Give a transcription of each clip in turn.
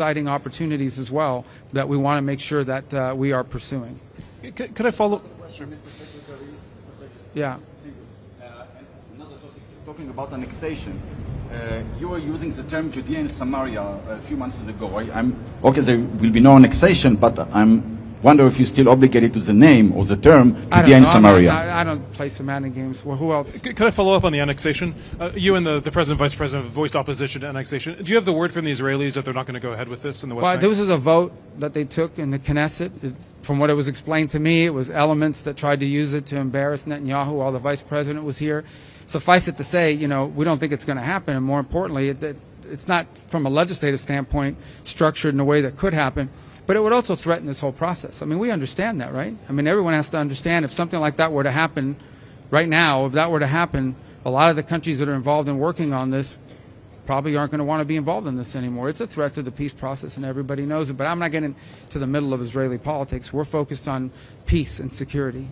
exciting opportunities as well that we want to make sure that we are pursuing. Could I follow? Sure. Mr. Secretary. Yeah. Another topic, talking about annexation. You were using the term Judea and Samaria a few months ago. Okay, there will be no annexation, but I'm wonder if you're still obligated to the name or the term Judea and Samaria. I don't play semantic games. Well, who else? Could I follow up on the annexation? You and the President, Vice President voiced opposition to annexation. Do you have the word from the Israelis that they're not going to go ahead with this in the West Bank? Well, this was a vote that they took in the Knesset. From what it was explained to me, it was elements that tried to use it to embarrass Netanyahu while the Vice President was here. Suffice it to say, we don't think it's going to happen. And more importantly, it's not, from a legislative standpoint, structured in a way that could happen. But it would also threaten this whole process. I mean, we understand that, right? I mean, everyone has to understand if something like that were to happen right now, if that were to happen, a lot of the countries that are involved in working on this probably aren't going to want to be involved in this anymore. It's a threat to the peace process, and everybody knows it. But I'm not getting to the middle of Israeli politics. We're focused on peace and security.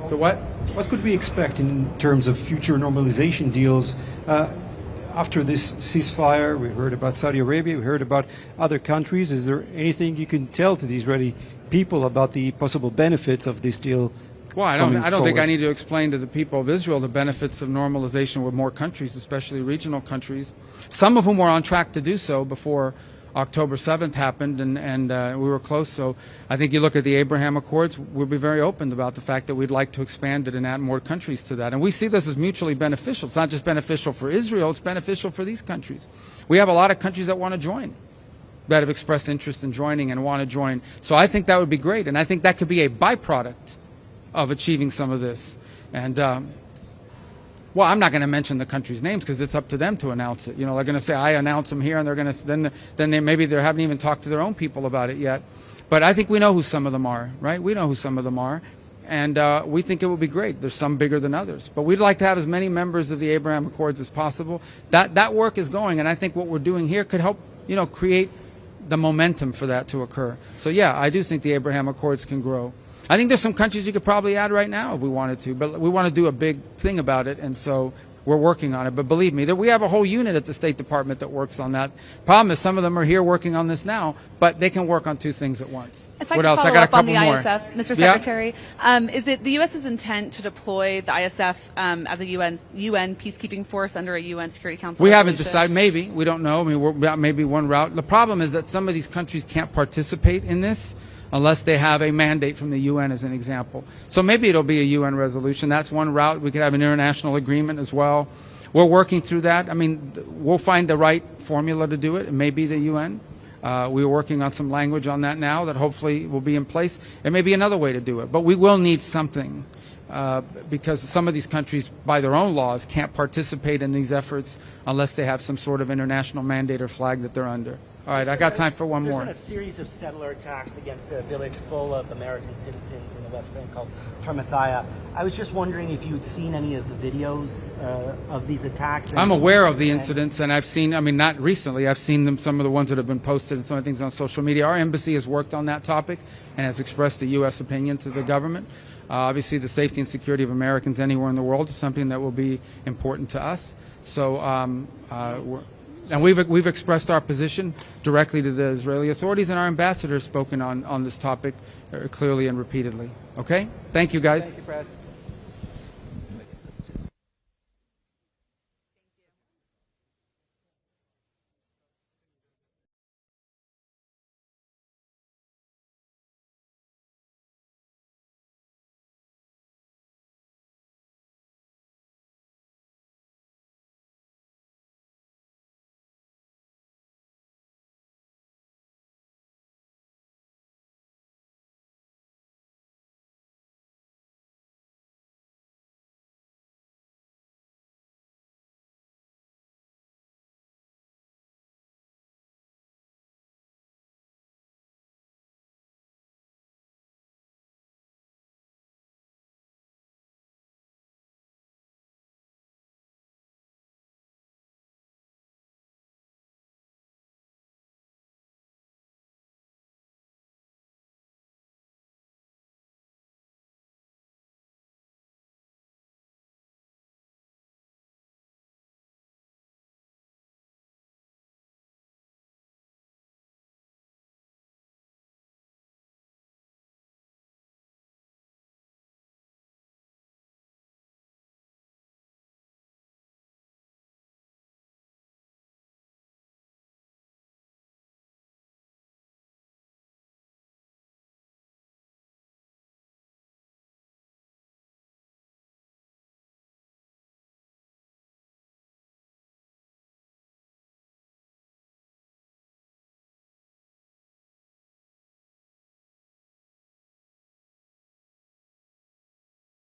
The what? What could we expect in terms of future normalization deals? After this ceasefire, we heard about Saudi Arabia, we heard about other countries. Is there anything you can tell to the Israeli people about the possible benefits of this deal? Well, I don't think I need to explain to the people of Israel the benefits of normalization with more countries, especially regional countries, some of whom were on track to do so before October 7th happened, and we were close. So I think you look at the Abraham Accords, we'll be very open about the fact that we'd like to expand it and add more countries to that. And we see this as mutually beneficial. It's not just beneficial for Israel, it's beneficial for these countries. We have a lot of countries that want to join, that have expressed interest in joining and want to join. So I think that would be great, and I think that could be a byproduct of achieving some of this. And well, I'm not going to mention the countries' names because it's up to them to announce it. They're going to say I announce them here, and they're going to then they haven't even talked to their own people about it yet. But I think we know who some of them are, right? We know who some of them are, and we think it would be great. There's some bigger than others, but we'd like to have as many members of the Abraham Accords as possible. That work is going, and I think what we're doing here could help, create the momentum for that to occur. So yeah, I do think the Abraham Accords can grow. I think there's some countries you could probably add right now if we wanted to, but we want to do a big thing about it, and so we're working on it. But believe me, we have a whole unit at the State Department that works on that. Problem is some of them are here working on this now, but they can work on two things at once. If I could follow up on the ISF, Mr. Secretary, is it the U.S.'s intent to deploy the ISF as a UN peacekeeping force under a UN Security Council We resolution? haven't decided. Maybe. We don't know. I mean, that may be one route. The problem is that some of these countries can't participate in this unless they have a mandate from the UN, as an example. So maybe it'll be a UN resolution. That's one route. We could have an international agreement as well. We're working through that. I mean, we'll find the right formula to do it. It may be the UN. We're working on some language on that now that hopefully will be in place. It may be another way to do it. But we will need something because some of these countries, by their own laws, can't participate in these efforts unless they have some sort of international mandate or flag that they're under. All right, I got time for one more. There's been a series of settler attacks against a village full of American citizens in the West Bank called Termasaya. I was just wondering if you'd seen any of the videos of these attacks. I'm aware of the incidents, and I've seen, I mean, not recently, I've seen them, some of the ones that have been posted and some of the things on social media. Our embassy has worked on that topic and has expressed a U.S. opinion to the government. Obviously, the safety and security of Americans anywhere in the world is something that will be important to us. So, and we've expressed our position directly to the Israeli authorities, and our ambassador has spoken on this topic clearly and repeatedly. Okay? Thank you, guys. Thank you, Press.